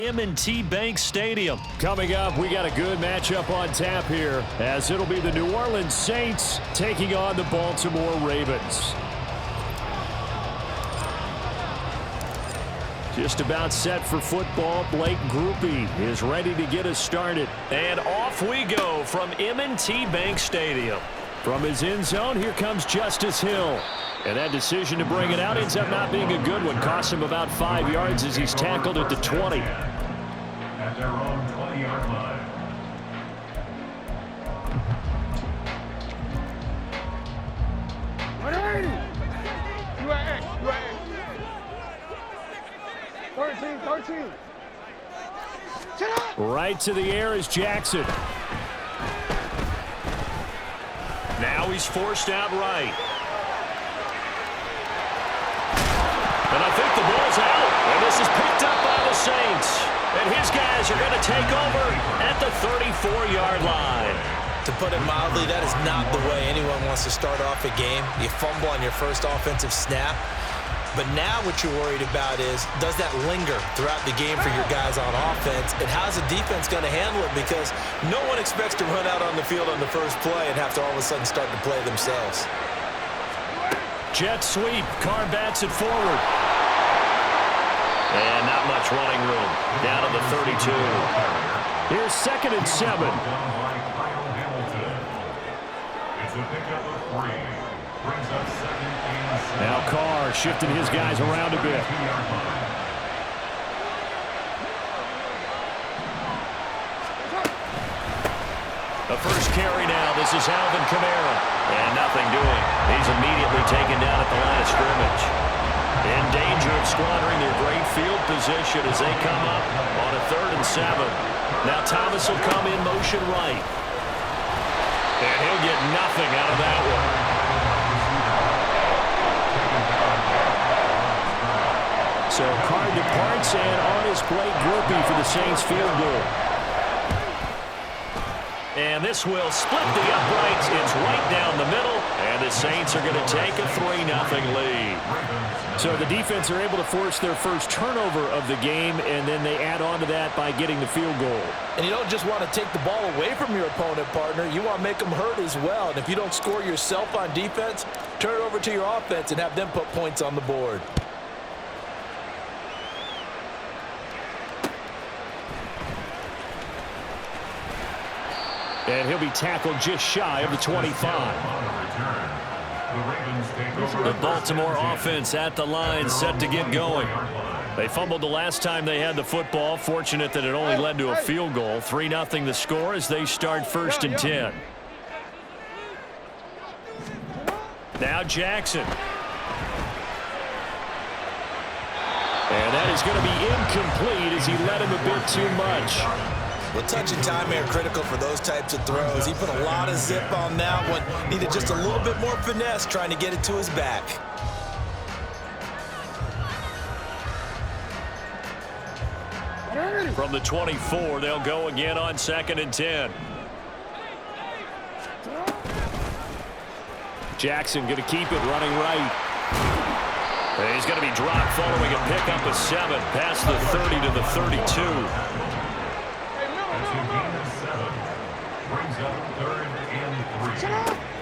M&T Bank Stadium. Coming up, we got a good matchup on tap here, as it'll be the New Orleans Saints taking on the Baltimore Ravens. Just about set for football. Blake Groupie is ready to get us started. And off we go from M&T Bank Stadium. From his end zone, here comes Justice Hill. And that decision to bring it out ends up not being a good one. Costs him about 5 yards as he's tackled at the 20. At their own 20-yard line. You at 13. Right to the air is Jackson. Now he's forced out right. And I think the ball's out. And this is picked up by the Saints. And his guys are going to take over at the 34-yard line. To put it mildly, that is not the way anyone wants to start off a game. You fumble on your first offensive snap. But now what you're worried about is, does that linger throughout the game for your guys on offense? And how's the defense going to handle it? Because no one expects to run out on the field on the first play and have to all of a sudden start to play themselves. Jet sweep. Carr bats it forward. And not much running room. Down to the 32. Here's 2nd and 7. It's a pickup of 3. Brings up 2nd and 7. Now Carr shifting his guys around a bit. The first carry now. This is Alvin Kamara. And nothing doing. He's immediately taken down at the line of scrimmage. In danger of squandering their great field position as they come up on a 3rd and 7. Now Thomas will come in motion right. And he'll get nothing out of that one. So Carr departs, and on his Blake Groupie for the Saints field goal. And this will split the uprights. It's right down the middle, and the Saints are going to take a 3-0 lead. So the defense are able to force their first turnover of the game, and then they add on to that by getting the field goal. And you don't just want to take the ball away from your opponent, partner. You want to make them hurt as well. And if you don't score yourself on defense, turn it over to your offense and have them put points on the board. And he'll be tackled just shy of the 25. The Baltimore offense at the line, set to get going. They fumbled the last time they had the football. Fortunate that it only led to a field goal. 3-0 the score as they start 1st and 10. Now Jackson. And that is going to be incomplete as he led him a bit too much. Well, touch and time are critical for those types of throws. He put a lot of zip on that one. Needed just a little bit more finesse trying to get it to his back. From the 24, they'll go again on 2nd and 10. Jackson going to keep it running right. And he's going to be dropped following a pickup of 7 past the 30 to the 32.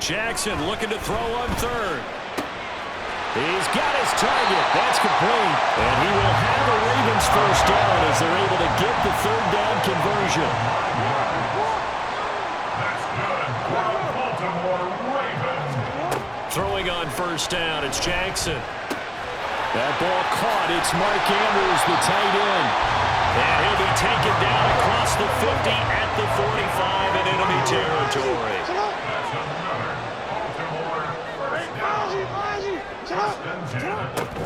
Jackson looking to throw on 3rd. He's got his target. That's complete. And he will have a Ravens first down as they're able to get the 3rd down conversion. That's good for the Baltimore Ravens. Throwing on 1st down, it's Jackson. That ball caught. It's Mark Andrews, the tight end. And he'll be taken down across the 50 at the 45 in enemy territory.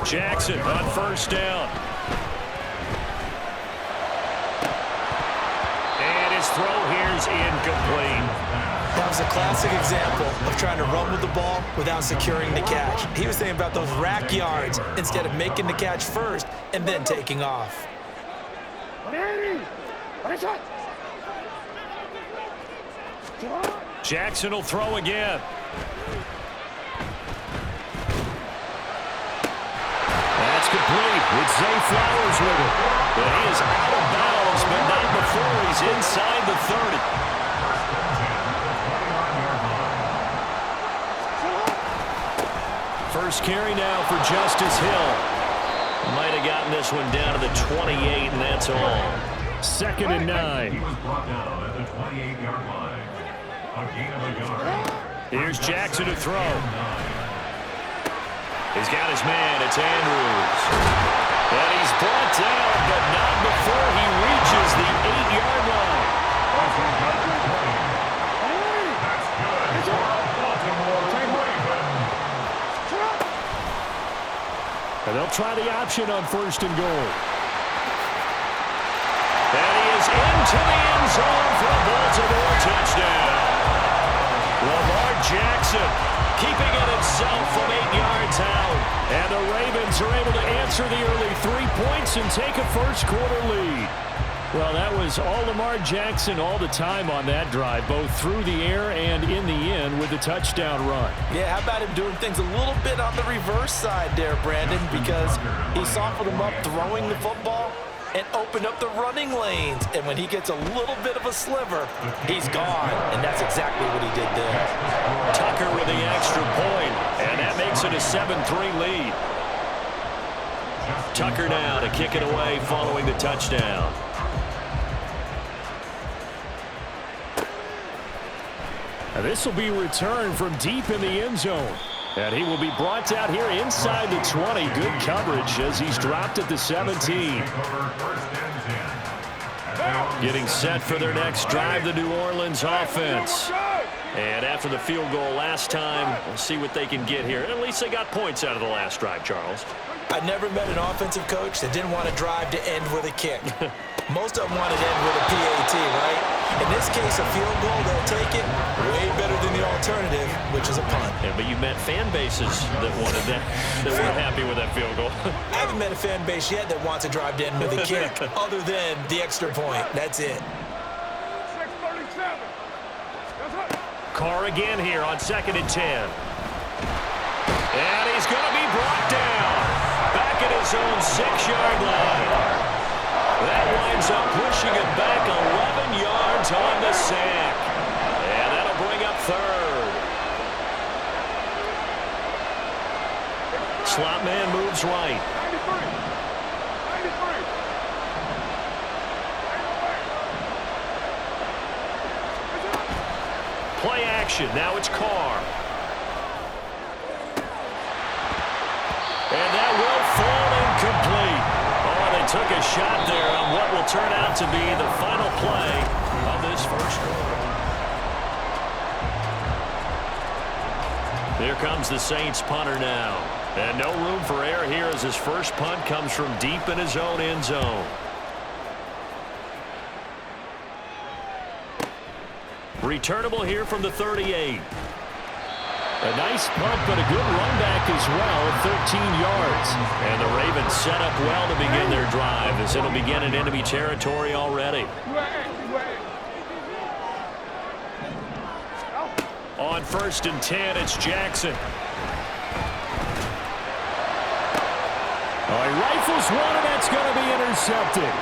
Jackson on 1st down. And his throw here's incomplete. That was a classic example of trying to run with the ball without securing the catch. He was thinking about those rack yards instead of making the catch first and then taking off. Jackson will throw again. That's complete. It's Zay Flowers with it. But he is out of bounds, but not before he's inside the 30. First carry now for Justice Hill. Might have gotten this one down to the 28, and that's all. 2nd and 9. He was brought down at the 28-yard line. A gain of a yard. Here's Jackson to throw. He's got his man. It's Andrews. And he's brought down, but not before he reaches the 8-yard line. That's good. Baltimore Ravens. And they'll try the option on 1st and goal. And he is into the end zone for a Baltimore touchdown. Lamar Jackson keeping it himself from 8 yards out. And the Ravens are able to answer the early 3 points and take a first-quarter lead. Well, that was all Lamar Jackson all the time on that drive, both through the air and in the end with the touchdown run. Yeah, how about him doing things a little bit on the reverse side there, Brandon, because he softened him up throwing the football and opened up the running lanes. And when he gets a little bit of a sliver, he's gone. And that's exactly what he did there. Tucker with the extra point, and that makes it a 7-3 lead. Tucker now to kick it away following the touchdown. And this will be returned from deep in the end zone. And he will be brought out here inside the 20. Good coverage as he's dropped at the 17. Getting set for their next drive, the New Orleans offense. And after the field goal last time, we'll see what they can get here. At least they got points out of the last drive, Charles. I never met an offensive coach that didn't want to drive to end with a kick. Most of them want to end with a PAT, right? In this case, a field goal, they'll take it. Way better than the alternative, which is a punt. Yeah, but you met fan bases that wanted that, that were happy with that field goal. I haven't met a fan base yet that wants to drive to end with a kick, other than the extra point. That's it. 6:37. That's it. Carr again here on 2nd and 10. And he's going to be brought down. Back at his own 6-yard line. That winds up pushing it back 11 yards on the sack. And that'll bring up 3rd. Slot man moves right. 93. Play action. Now it's Carr. And that will fall incomplete. Oh, they took a shot there on what will turn out to be the final play of this first quarter. Here comes the Saints punter now. And no room for error here as his first punt comes from deep in his own end zone. Returnable here from the 38. A nice punt, but a good run back as well, 13 yards. And the Ravens set up well to begin their drive as it'll begin in enemy territory already. On 1st and 10, it's Jackson. Oh, he rifles one, and that's going to be intercepted.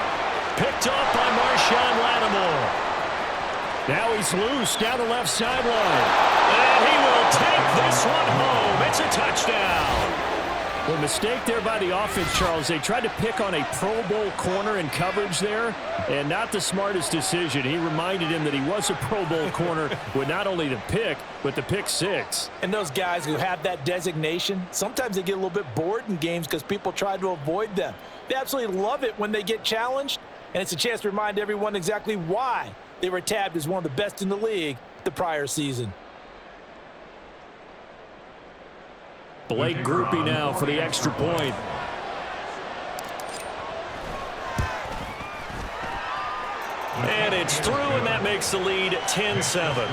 Picked off by Marshawn Lattimore. Now he's loose down the left sideline. And he will take this one home. It's a touchdown. Well, mistake there by the offense, Charles. They tried to pick on a Pro Bowl corner in coverage there, and not the smartest decision. He reminded him that he was a Pro Bowl corner with not only the pick, but the pick 6. And those guys who have that designation, sometimes they get a little bit bored in games because people try to avoid them. They absolutely love it when they get challenged, and it's a chance to remind everyone exactly why they were tabbed as one of the best in the league the prior season. Blake Groupie now for the extra point. And it's through, and that makes the lead 10-7.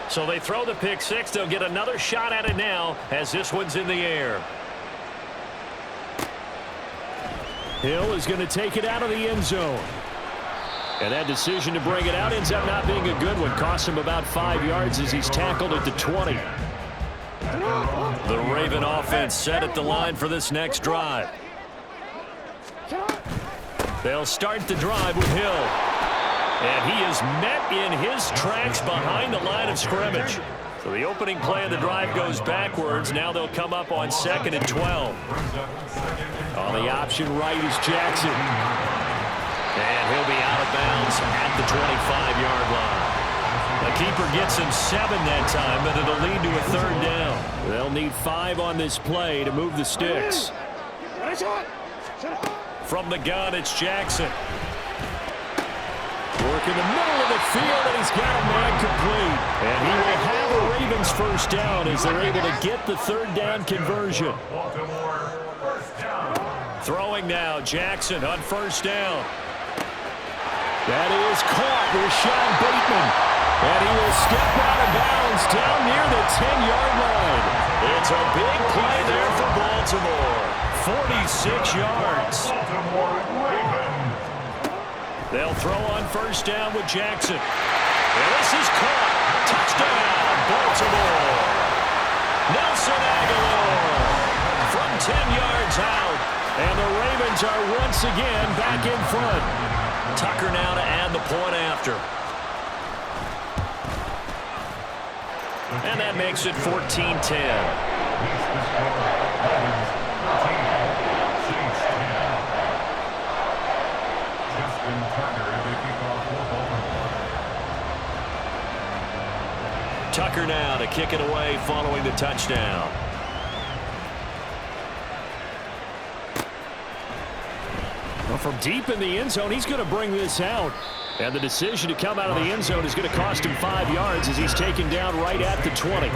So they throw the pick 6. They'll get another shot at it now as this one's in the air. Hill is going to take it out of the end zone. And that decision to bring it out ends up not being a good one. Cost him about 5 yards as he's tackled at the 20. The Raven offense set at the line for this next drive. They'll start the drive with Hill. And he is met in his tracks behind the line of scrimmage. So the opening play of the drive goes backwards. Now they'll come up on 2nd and 12. On the option right is Jackson. And he'll be out of bounds at the 25-yard line. The keeper gets him 7 that time, but it'll lead to a 3rd down. They'll need 5 on this play to move the sticks. From the gun, it's Jackson. Work in the middle of the field, and he's got a man complete. And he will have a Ravens first down as they're able to get the 3rd down conversion. Throwing now, Jackson on 1st down. That is caught with Sean Bateman. And he will step out of bounds down near the 10-yard line. It's a big play there for Baltimore. 46 yards. They'll throw on 1st down with Jackson. And this is caught. Touchdown, Baltimore. Nelson Aguilar from 10 yards out. And the Ravens are once again back in front. Tucker now to add the point after. And that makes it 14-10. Tucker now to kick it away following the touchdown. Well, from deep in the end zone, he's going to bring this out. And the decision to come out of the end zone is going to cost him 5 yards as he's taken down right at the 20.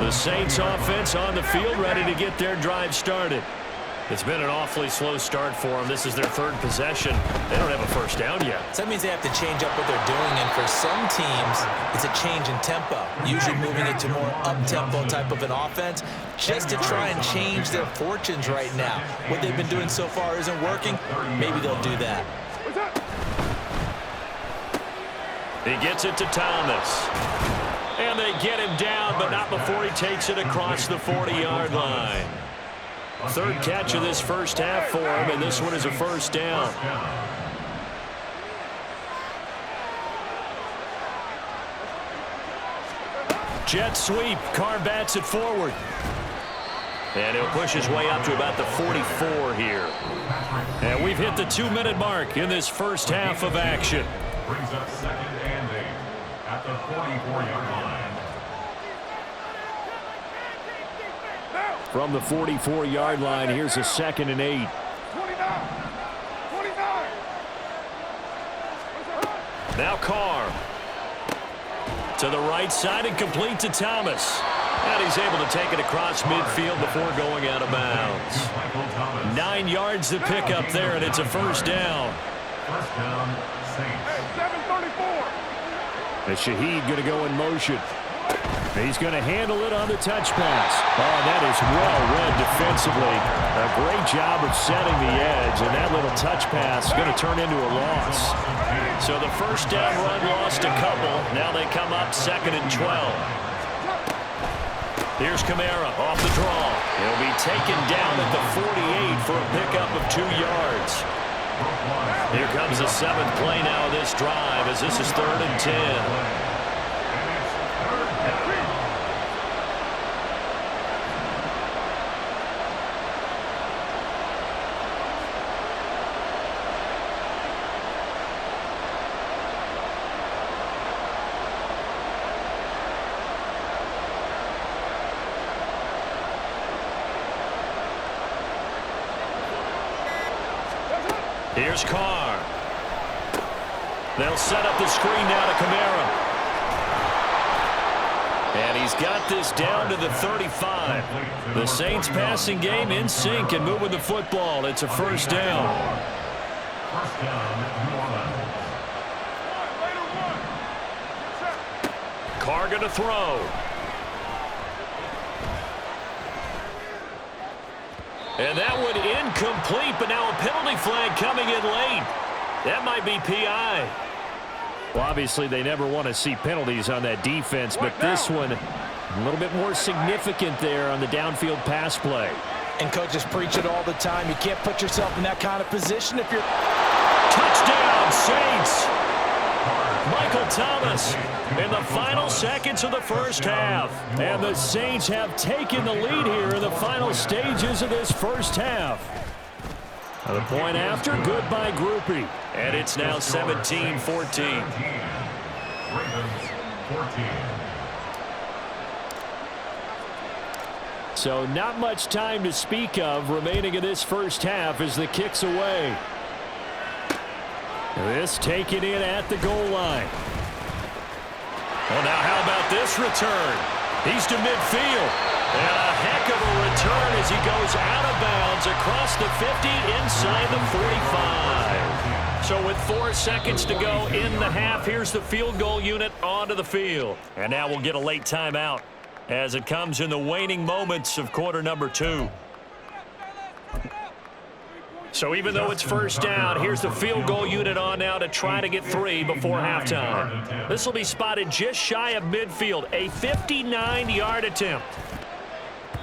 The Saints offense on the field ready to get their drive started. It's been an awfully slow start for them. This is their 3rd possession. They don't have a first down yet. So that means they have to change up what they're doing, and for some teams, it's a change in tempo, usually moving it to more up-tempo type of an offense, just to try and change their fortunes right now. What they've been doing so far isn't working. Maybe they'll do that. He gets it to Thomas. And they get him down, but not before he takes it across the 40-yard line. 3rd catch of this first half for him, and this one is a 1st down. Jet sweep. Carr bats it forward. And he'll push his way up to about the 44 here. And we've hit the 2-minute mark in this first half of action. Brings up 2nd and 8 at the 44-yard line. From the 44-yard line, here's a 2nd and 8. 29. Now Carr. To the right side and complete to Thomas. And he's able to take it across midfield before going out of bounds. 9 yards to pick up there, and it's a 1st down. 1st down, Saints. 7:34. And Shaheed going to go in motion. He's going to handle it on the touch pass. Oh, that is well read defensively. A great job of setting the edge, and that little touch pass is going to turn into a loss. So the 1st down run lost a couple. Now they come up 2nd and 12. Here's Kamara off the draw. He'll be taken down at the 48 for a pickup of 2 yards. Here comes the 7th play now of this drive as this is 3rd and 10. Here's Carr. They'll set up the screen now to Kamara. And he's got this down to the 35. The Saints passing game in sync and moving the football. It's a 1st down. 1st down, New Orleans. Carr going to throw. And that one incomplete, but now a penalty flag coming in late. That might be PI. Well, obviously, they never want to see penalties on that defense, but this one a little bit more significant there on the downfield pass play. And coaches preach it all the time. You can't put yourself in that kind of position if you're... Touchdown, Saints! Michael Thomas in the final seconds of the first half. And the Saints have taken the lead here in the final stages of this first half. The point after, good by Groupie. And it's now 17-14. Ravens 14. So not much time to speak of remaining in this first half as the kick's away. This taken in at the goal line. Well, now how about this return? He's to midfield. And a heck of a return as he goes out of bounds across the 50 inside the 45. So with 4 seconds to go in the half, here's the field goal unit onto the field. And now we'll get a late timeout as it comes in the waning moments of quarter number 2. So even though it's first down, here's the field goal unit on now to try to get 3 before halftime. This will be spotted just shy of midfield, a 59-yard attempt.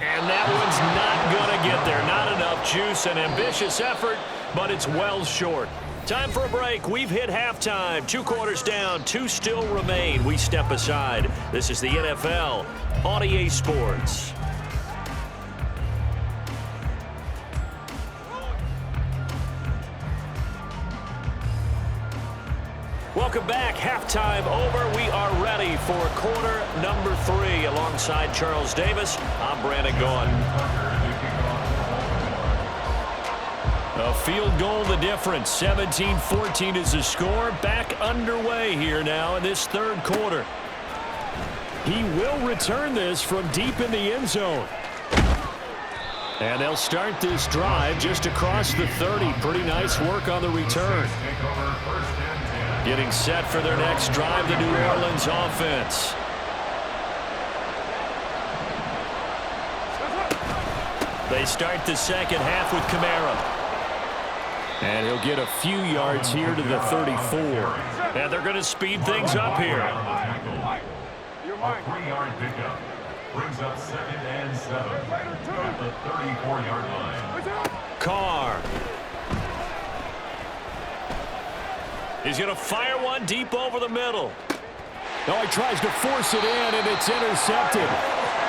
And that one's not going to get there. Not enough juice, an ambitious effort, but it's well short. Time for a break. We've hit halftime. 2 quarters down, 2 still remain. We step aside. This is the NFL on EA Sports. Welcome back. Halftime over. We are ready for quarter number 3. Alongside Charles Davis, I'm Brandon Gaughan. A field goal the difference. 17-14 is the score. Back underway here now in this third quarter. He will return this from deep in the end zone. And they'll start this drive just across the 30. Pretty nice work on the return. Getting set for their next drive, the New Orleans offense. They start the second half with Kamara. And he'll get a few yards here to the 34. And they're going to speed things up here. A 3-yard pickup brings up 2nd and 7 at the 34-yard line. Carr. He's going to fire one deep over the middle. Oh, he tries to force it in, and it's intercepted.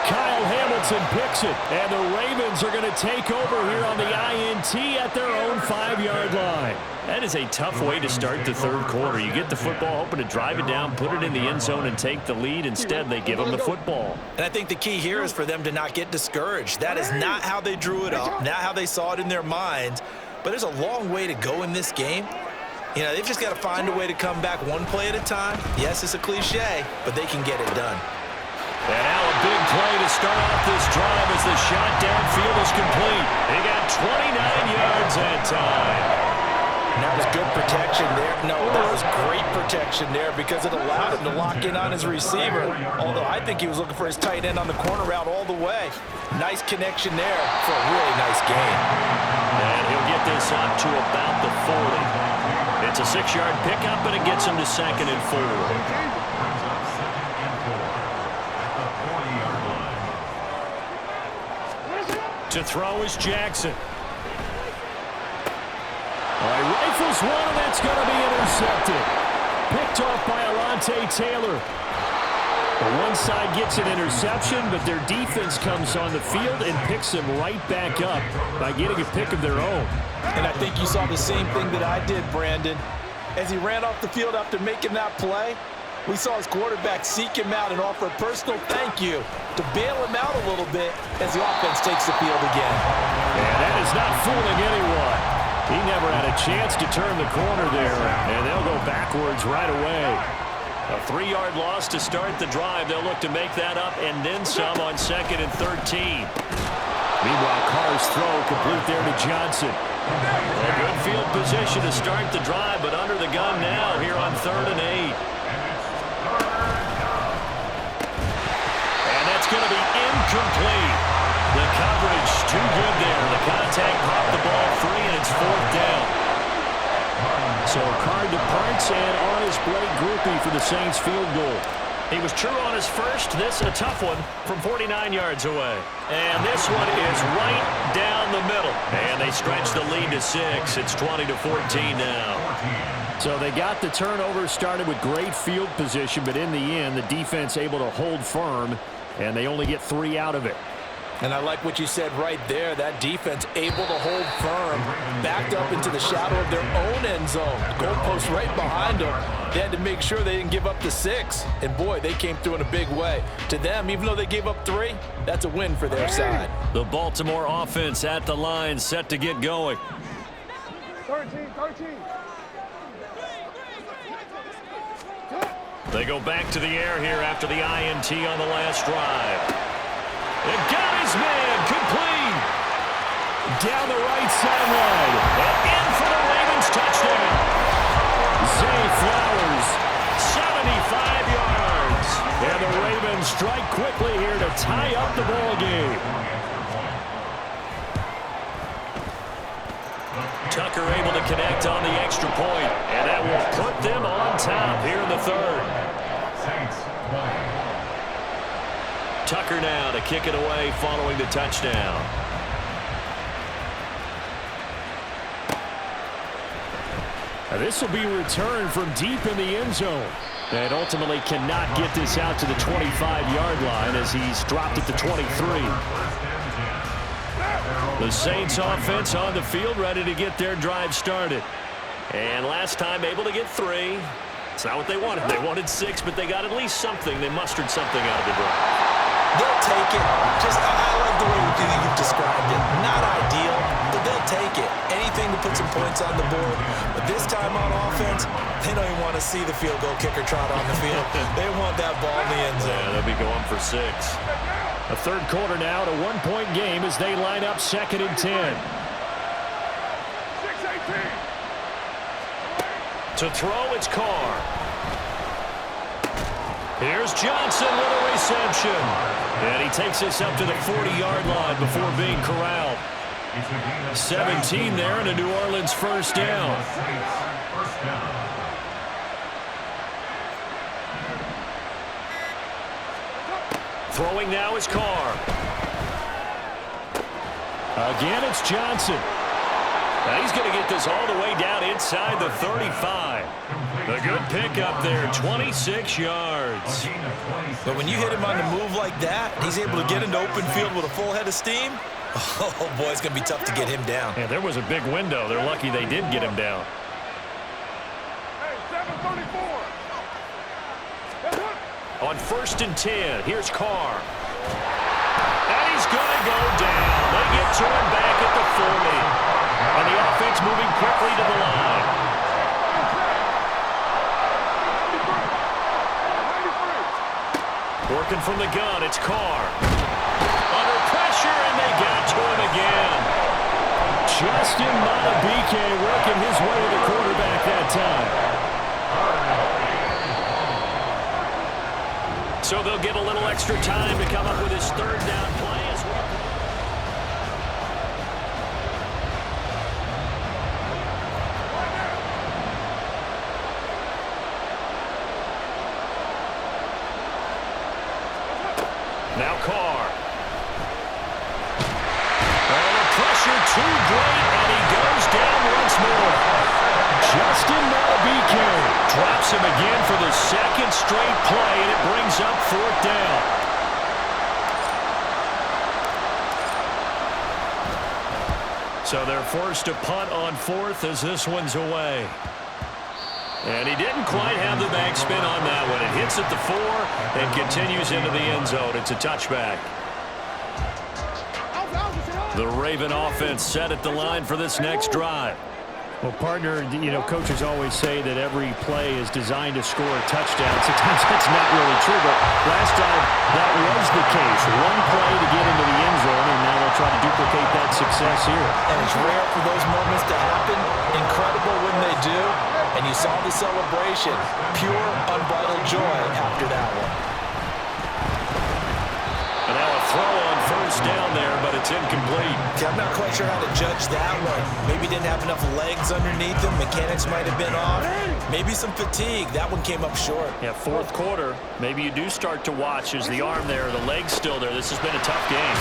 Kyle Hamilton picks it, and the Ravens are going to take over here on the INT at their own 5-yard line. That is a tough way to start the third quarter. You get the football, hoping to drive it down, put it in the end zone, and take the lead. Instead, they give them the football. And I think the key here is for them to not get discouraged. That is not how they drew it up, not how they saw it in their minds. But there's a long way to go in this game. You know, they've just got to find a way to come back one play at a time. Yes, it's a cliche, but they can get it done. And now a big play to start off this drive as the shot downfield is complete. They got 29 yards that time. And that was good protection there. No, that was great protection there because it allowed him to lock in on his receiver. Although I think he was looking for his tight end on the corner route all the way. Nice connection there for a really nice gain. And he'll get this up to about the 40. It's a 6-yard pickup, and it gets him to 2nd and 4. To throw is Jackson. All right, rifles one, and that's going to be intercepted. Picked off by Alontae Taylor. Well, one side gets an interception, but their defense comes on the field and picks them right back up by getting a pick of their own. And I think you saw the same thing that I did, Brandon. As he ran off the field after making that play, we saw his quarterback seek him out and offer a personal thank you to bail him out a little bit as the offense takes the field again. And that is not fooling anyone. He never had a chance to turn the corner there, and they'll go backwards right away. A 3-yard loss to start the drive. They'll look to make that up and then some on 2nd and 13. Meanwhile, Carr's throw complete there to Johnson. A good field position to start the drive, but under the gun now here on 3rd and 8. And that's going to be incomplete. The coverage too good there. The contact So card departs, and on his Blake Grupe for the Saints field goal. He was true on his first. This a tough one from 49 yards away. And this one is right down the middle. And they stretch the lead to 6. It's 20-14 now. So they got the turnover started with great field position, but in the end, the defense able to hold firm, and they only get 3 out of it. And I like what you said right there. That defense able to hold firm, backed up into the shadow of their own end zone. The goalpost right behind them. They had to make sure they didn't give up the 6. And, boy, they came through in a big way. To them, even though they gave up 3, that's a win for their side. The Baltimore offense at the line, set to get going. 13. They go back to the air here after the INT on the last drive. It got his man, complete. Down the right sideline. And in for the Ravens touchdown. Zay Flowers, 75 yards. And the Ravens strike quickly here to tie up the ball game. Tucker able to connect on the extra point, and that will put them on top here in the third. Tucker now to kick it away following the touchdown. This will be returned from deep in the end zone. And ultimately cannot get this out to the 25-yard line as he's dropped at the 23. The Saints offense on the field ready to get their drive started. And last time able to get 3. It's not what they wanted. They wanted 6, but they got at least something. They mustered something out of the drive. They'll take it. I like the way you've described it. Not ideal, but they'll take it. Anything to put some points on the board. But this time on offense, they don't even want to see the field goal kicker trot on the field. They want that ball in the end zone. Yeah, they'll be going for 6. A third quarter now, a 1-point game as they line up 2nd and 10. 6-18. To throw, it's Carr. Here's Johnson with a reception. And he takes us up to the 40-yard line before being corralled. 17 there and a New Orleans first down. Throwing now is Carr. Again, it's Johnson. Now he's going to get this all the way down inside the 35. A good pickup there, 26 yards. But when you hit him on the move like that, he's able to get into open field with a full head of steam. Oh, boy, it's going to be tough to get him down. Yeah, there was a big window. They're lucky they did get him down. Hey, 734. On 1st and 10, here's Carr. And he's going to go down. They get to him back at the 40. And the offense moving quickly to the line. Working from the gun, it's Carr. Under pressure, and they got to him again. Justin Madubuike working his way to the quarterback that time. So they'll get a little extra time to come up with his 3rd down play as well. Now Carr. And the pressure too great, and he goes down once more. Justin Madubuike drops him again for the 2nd straight play, and it brings up 4th down. So they're forced to punt on 4th as this one's away. And he didn't quite have the backspin on that one. It hits at the 4 and continues into the end zone. It's a touchback. The Raven offense set at the line for this next drive. Well, partner, coaches always say that every play is designed to score a touchdown. Sometimes that's not really true, but last time that was the case. One play to get into the end zone, and now they'll try to duplicate that success here. And it's rare for those moments to happen. Incredible when they do. And you saw the celebration. Pure, unbridled joy after that one. And now a throw on 1st down there, but it's incomplete. Okay, I'm not quite sure how to judge that one. Maybe didn't have enough legs underneath him. Mechanics might have been off. Maybe some fatigue. That one came up short. Yeah, fourth quarter, maybe you do start to watch as the arm there, the leg's still there. This has been a tough game.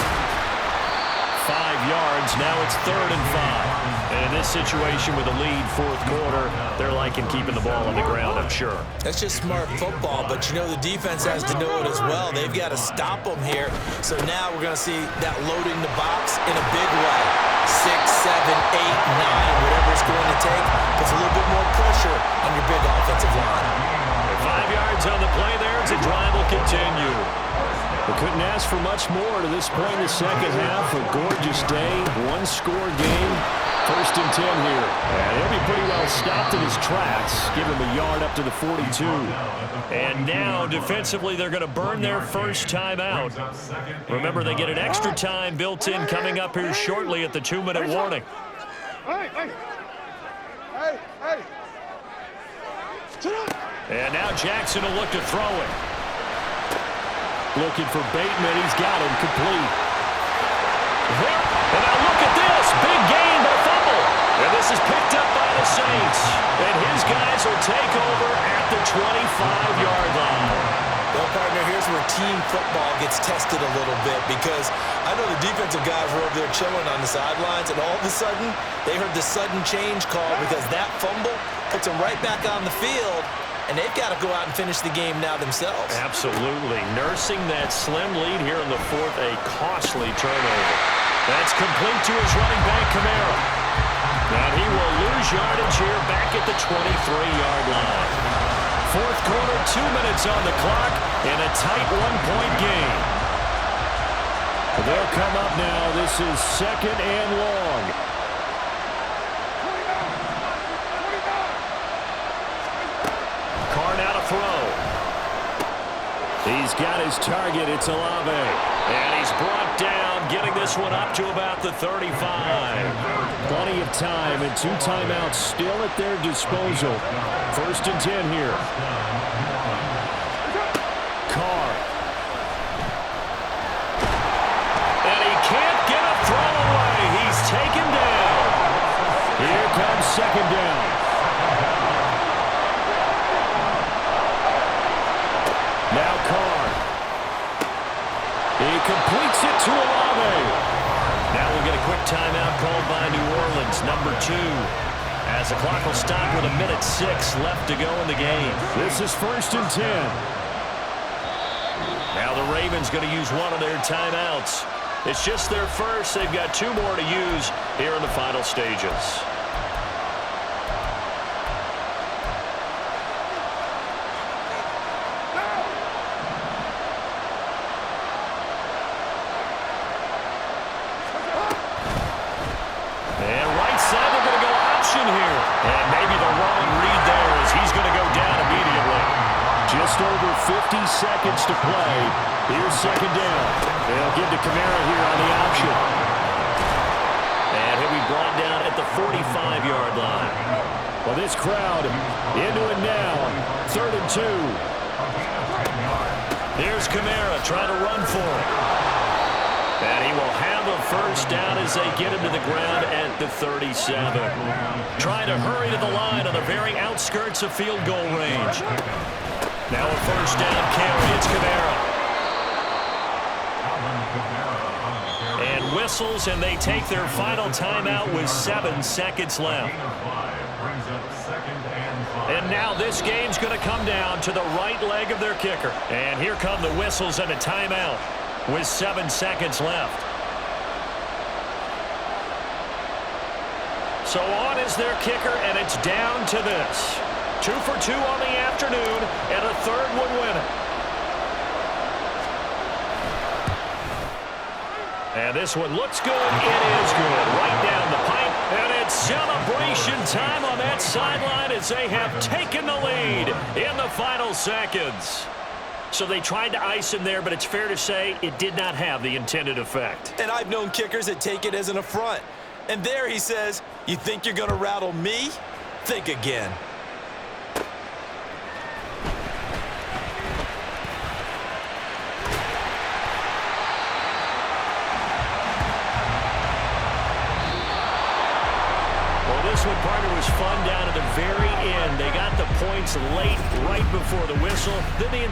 5 yards, now it's 3rd and 5. And in this situation with a lead, fourth quarter, they're liking keeping the ball on the ground, I'm sure. That's just smart football, but you know the defense has to know it as well. They've got to stop them here. So now we're going to see that loading the box in a big way. 6, 7, 8, 9, whatever it's going to take, puts a little bit more pressure on your big offensive line. 5 yards on the play there as the drive will continue. We couldn't ask for much more to this point in the second half. A gorgeous day, one-score game. 1st and 10 here. And he'll be pretty well stopped in his tracks. Give him a yard up to the 42. And now, defensively, they're going to burn their first timeout. Remember, they get an extra time built in coming up here shortly at the 2-minute warning. And now Jackson will look to throw it. Looking for Bateman. He's got him complete. And now look at this. Big gain, but a fumble. And this is picked up by the Saints. And his guys will take over at the 25-yard line. Well, partner, here's where team football gets tested a little bit because I know the defensive guys were over there chilling on the sidelines, and all of a sudden, they heard the sudden change call because that fumble puts them right back on the field, and they've got to go out and finish the game now themselves. Absolutely. Nursing that slim lead here in the fourth, a costly turnover. That's complete to his running back, Kamara. And he will lose yardage here back at the 23-yard line. Fourth quarter, 2 minutes on the clock, in a tight one-point game. They'll come up now. This is 2nd and long. Carr now to throw. He's got his target. It's Olave. And he's brought down, getting this one up to about the 35. Plenty of time and 2 timeouts still at their disposal. 1st and 10 here. Carr. And he can't get a throw away. He's taken down. Here comes 2nd down. Now Carr. He completes it to Olave. Now we'll get a quick timeout called by New Orleans, number 2. As the clock will stop with 1:06 left to go in the game. This is 1st and 10. Now the Ravens going to use one of their timeouts. It's just their first. They've got 2 more to use here in the final stages. Here. And maybe the wrong read there as he's going to go down immediately. Just over 50 seconds to play. Here's 2nd down. They'll give to Kamara here on the option. And he'll be brought down at the 45-yard line. Well, this crowd into it now. 3rd and 2. Here's Kamara trying to run for it. And he will have a first down as they get him to the ground at the 37. Trying to hurry to the line on the very outskirts of field goal range. Now a first down carry. It's Kamara. And whistles, and they take their final timeout with 7 seconds left. And now this game's going to come down to the right leg of their kicker. And here come the whistles and a timeout with 7 seconds left. So on is their kicker, and it's down to this. 2 for 2 on the afternoon, and a 3rd would win it. And this one looks good. It is good. Right down the pipe, and it's celebration time on that sideline as they have taken the lead in the final seconds. So they tried to ice him there, but it's fair to say it did not have the intended effect. And I've known kickers that take it as an affront. And there he says, you think you're going to rattle me? Think again. fun down at the very end. They got the points late, right before the whistle. Then the